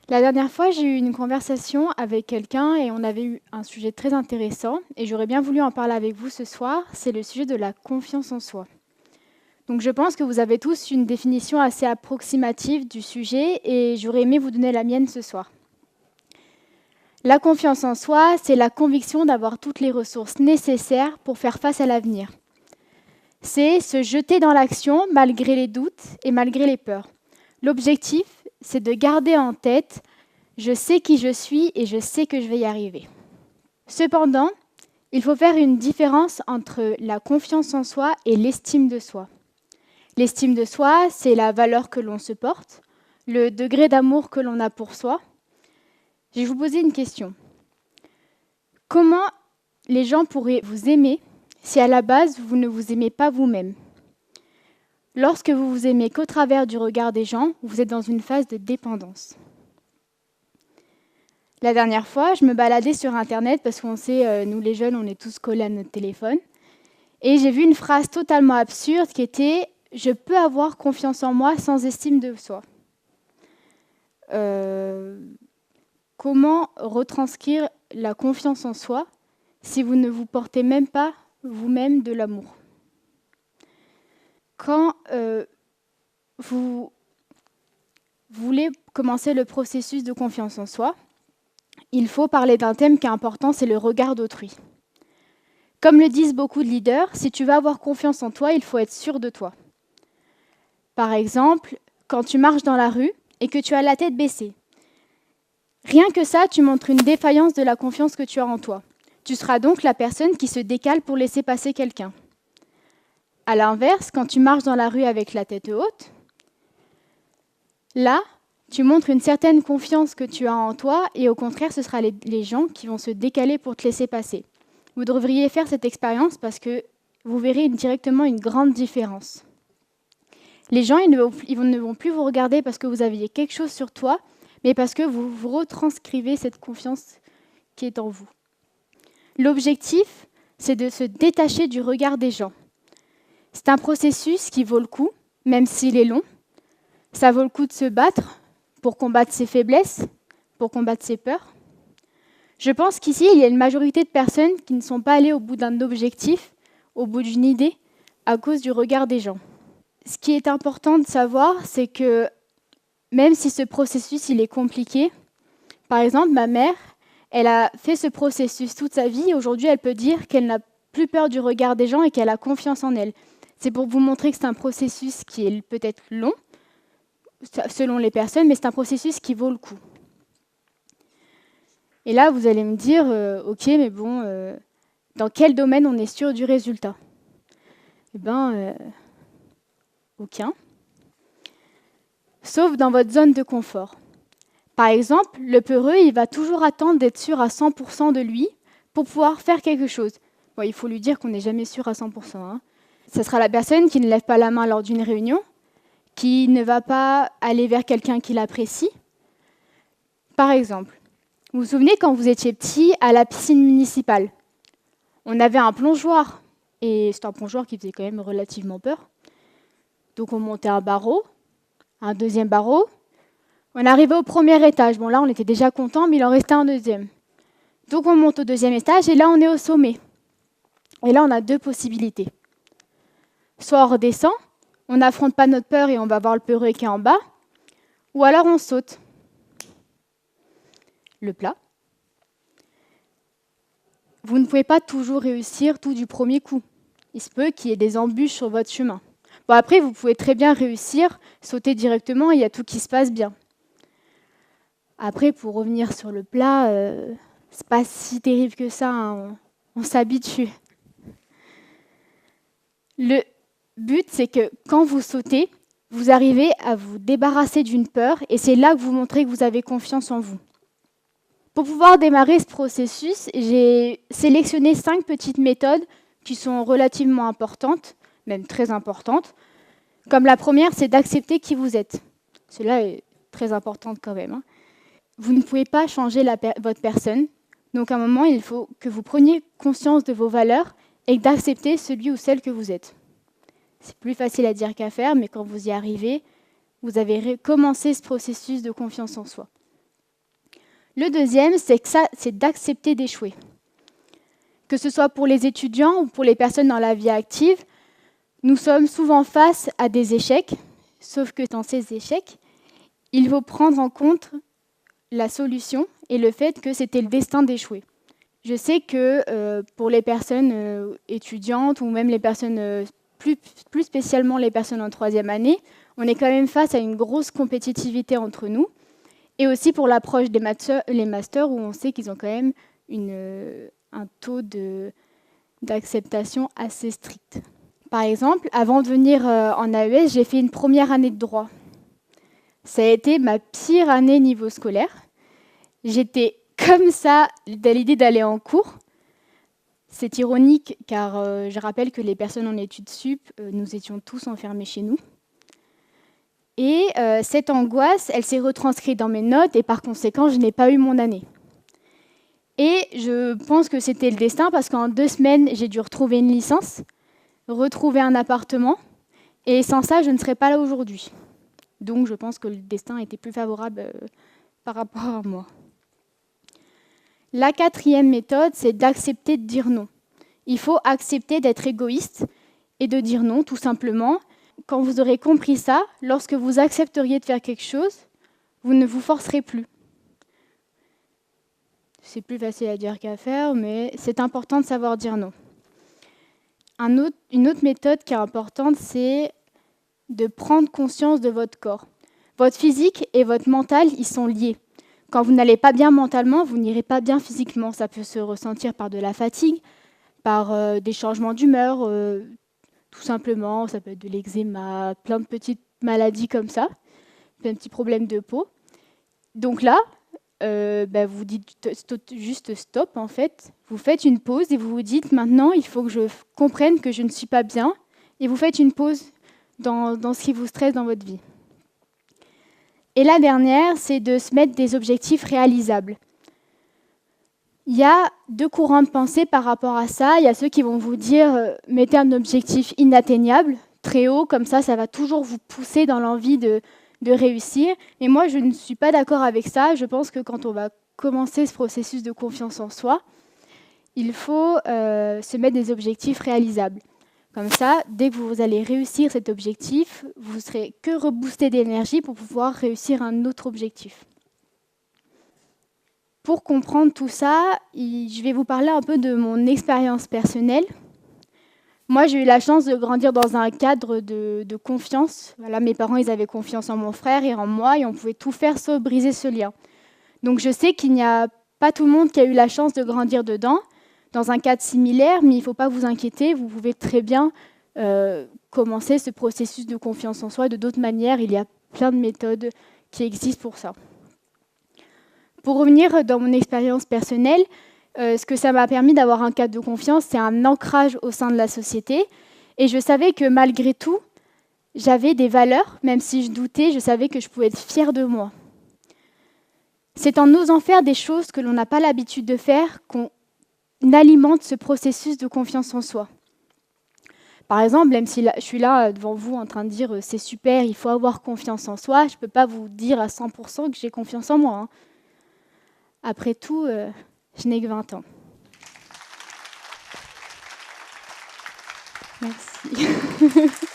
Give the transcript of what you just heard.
La dernière fois, j'ai eu une conversation avec quelqu'un et on avait eu un sujet très intéressant et j'aurais bien voulu en parler avec vous ce soir. C'est le sujet de la confiance en soi. Donc je pense que vous avez tous une définition assez approximative du sujet et j'aurais aimé vous donner la mienne ce soir. La confiance en soi, c'est la conviction d'avoir toutes les ressources nécessaires pour faire face à l'avenir. C'est se jeter dans l'action malgré les doutes et malgré les peurs. L'objectif, c'est de garder en tête je sais qui je suis et je sais que je vais y arriver. Cependant, il faut faire une différence entre la confiance en soi et l'estime de soi. L'estime de soi, c'est la valeur que l'on se porte, le degré d'amour que l'on a pour soi. Je vais vous poser une question. Comment les gens pourraient vous aimer si à la base vous ne vous aimez pas vous-même? Lorsque vous vous aimez qu'au travers du regard des gens, vous êtes dans une phase de dépendance. La dernière fois, je me baladais sur Internet parce qu'on sait, nous les jeunes, on est tous collés à notre téléphone. Et j'ai vu une phrase totalement absurde qui était « Je peux avoir confiance en moi sans estime de soi ». Comment retranscrire la confiance en soi si vous ne vous portez même pas vous-même de l'amour? Quand vous voulez commencer le processus de confiance en soi, il faut parler d'un thème qui est important, c'est le regard d'autrui. Comme le disent beaucoup de leaders, si tu veux avoir confiance en toi, il faut être sûr de toi. Par exemple, quand tu marches dans la rue et que tu as la tête baissée, rien que ça, tu montres une défaillance de la confiance que tu as en toi. Tu seras donc la personne qui se décale pour laisser passer quelqu'un. À l'inverse, quand tu marches dans la rue avec la tête haute, là, tu montres une certaine confiance que tu as en toi et au contraire, ce sera les gens qui vont se décaler pour te laisser passer. Vous devriez faire cette expérience parce que vous verrez directement une grande différence. Les gens ils ne vont plus vous regarder parce que vous aviez quelque chose sur toi, mais parce que vous retranscrivez cette confiance qui est en vous. L'objectif, c'est de se détacher du regard des gens. C'est un processus qui vaut le coup, même s'il est long. Ça vaut le coup de se battre pour combattre ses faiblesses, pour combattre ses peurs. Je pense qu'ici, il y a une majorité de personnes qui ne sont pas allées au bout d'un objectif, au bout d'une idée, à cause du regard des gens. Ce qui est important de savoir, c'est que même si ce processus il est compliqué, par exemple, ma mère, elle a fait ce processus toute sa vie. Aujourd'hui, elle peut dire qu'elle n'a plus peur du regard des gens et qu'elle a confiance en elle. C'est pour vous montrer que c'est un processus qui est peut-être long, selon les personnes, mais c'est un processus qui vaut le coup. Et là, vous allez me dire, ok, mais bon, dans quel domaine on est sûr du résultat? Eh bien, aucun. Sauf dans votre zone de confort. Par exemple, le peureux, il va toujours attendre d'être sûr à 100% de lui pour pouvoir faire quelque chose. Bon, il faut lui dire qu'on n'est jamais sûr à 100%. Hein. Ce sera la personne qui ne lève pas la main lors d'une réunion, qui ne va pas aller vers quelqu'un qui l'apprécie. Par exemple, vous vous souvenez quand vous étiez petit à la piscine municipale? On avait un plongeoir, et c'est un plongeoir qui faisait quand même relativement peur. Donc on montait un barreau, un deuxième barreau. On arrivait au premier étage. Bon là, on était déjà content, mais il en restait un deuxième. Donc on monte au deuxième étage, et là, on est au sommet. Et là, on a deux possibilités. Soit on redescend, on n'affronte pas notre peur et on va voir le peureux qui est en bas, ou alors on saute. Le plat. Vous ne pouvez pas toujours réussir tout du premier coup. Il se peut qu'il y ait des embûches sur votre chemin. Bon, après, vous pouvez très bien réussir, sauter directement et il y a tout qui se passe bien. Après, pour revenir sur le plat, c'est pas si terrible que ça, hein, on s'habitue. Le but, c'est que quand vous sautez, vous arrivez à vous débarrasser d'une peur et c'est là que vous montrez que vous avez confiance en vous. Pour pouvoir démarrer ce processus, j'ai sélectionné 5 petites méthodes qui sont relativement importantes, même très importantes. Comme la première, c'est d'accepter qui vous êtes. Cela est très importante quand même. Hein. Vous ne pouvez pas changer votre personne. Donc à un moment, il faut que vous preniez conscience de vos valeurs et d'accepter celui ou celle que vous êtes. C'est plus facile à dire qu'à faire, mais quand vous y arrivez, vous avez commencé ce processus de confiance en soi. Le deuxième, c'est d'accepter d'échouer. Que ce soit pour les étudiants ou pour les personnes dans la vie active, nous sommes souvent face à des échecs, sauf que dans ces échecs, il faut prendre en compte la solution et le fait que c'était le destin d'échouer. Je sais que pour les personnes étudiantes ou même les personnes, plus spécialement les personnes en troisième année, on est quand même face à une grosse compétitivité entre nous. Et aussi pour l'approche des les masters où on sait qu'ils ont quand même un taux d'acceptation assez strict. Par exemple, avant de venir en AES, j'ai fait une première année de droit. Ça a été ma pire année niveau scolaire. J'étais comme ça à l'idée d'aller en cours. C'est ironique car je rappelle que les personnes en études sup, nous étions tous enfermés chez nous. Et cette angoisse, elle s'est retranscrite dans mes notes et par conséquent, je n'ai pas eu mon année. Et je pense que c'était le destin parce qu'en 2 semaines, j'ai dû retrouver une licence, retrouver un appartement et sans ça, je ne serais pas là aujourd'hui. Donc je pense que le destin était plus favorable par rapport à moi. La 4e méthode, c'est d'accepter de dire non. Il faut accepter d'être égoïste et de dire non, tout simplement. Quand vous aurez compris ça, lorsque vous accepteriez de faire quelque chose, vous ne vous forcerez plus. C'est plus facile à dire qu'à faire, mais c'est important de savoir dire non. Une autre méthode qui est importante, c'est de prendre conscience de votre corps. Votre physique et votre mental, ils sont liés. Quand vous n'allez pas bien mentalement, vous n'irez pas bien physiquement. Ça peut se ressentir par de la fatigue, par des changements d'humeur, tout simplement. Ça peut être de l'eczéma, plein de petites maladies comme ça, plein de petits problèmes de peau. Donc là, vous dites juste stop, en fait. Vous faites une pause et vous vous dites maintenant, il faut que je comprenne que je ne suis pas bien. Et vous faites une pause dans ce qui vous stresse dans votre vie. Et la dernière, c'est de se mettre des objectifs réalisables. Il y a 2 courants de pensée par rapport à ça. Il y a ceux qui vont vous dire mettez un objectif inatteignable, très haut, comme ça va toujours vous pousser dans l'envie de réussir. Et moi, je ne suis pas d'accord avec ça. Je pense que quand on va commencer ce processus de confiance en soi, il faut se mettre des objectifs réalisables. Comme ça, dès que vous allez réussir cet objectif, vous ne serez que reboosté d'énergie pour pouvoir réussir un autre objectif. Pour comprendre tout ça, je vais vous parler un peu de mon expérience personnelle. Moi, j'ai eu la chance de grandir dans un cadre de confiance. Voilà, mes parents, ils avaient confiance en mon frère et en moi, et on pouvait tout faire sauf briser ce lien. Donc je sais qu'il n'y a pas tout le monde qui a eu la chance de grandir dedans, dans un cadre similaire, mais il ne faut pas vous inquiéter, vous pouvez très bien commencer ce processus de confiance en soi de d'autres manières. Il y a plein de méthodes qui existent pour ça. Pour revenir dans mon expérience personnelle, ce que ça m'a permis d'avoir un cadre de confiance, c'est un ancrage au sein de la société. Et je savais que malgré tout, j'avais des valeurs, même si je doutais, je savais que je pouvais être fière de moi. C'est en osant faire des choses que l'on n'a pas l'habitude de faire qu'on alimente ce processus de confiance en soi. Par exemple, même si je suis là devant vous en train de dire « c'est super, il faut avoir confiance en soi », je ne peux pas vous dire à 100% que j'ai confiance en moi. Hein. Après tout, je n'ai que 20 ans. Merci.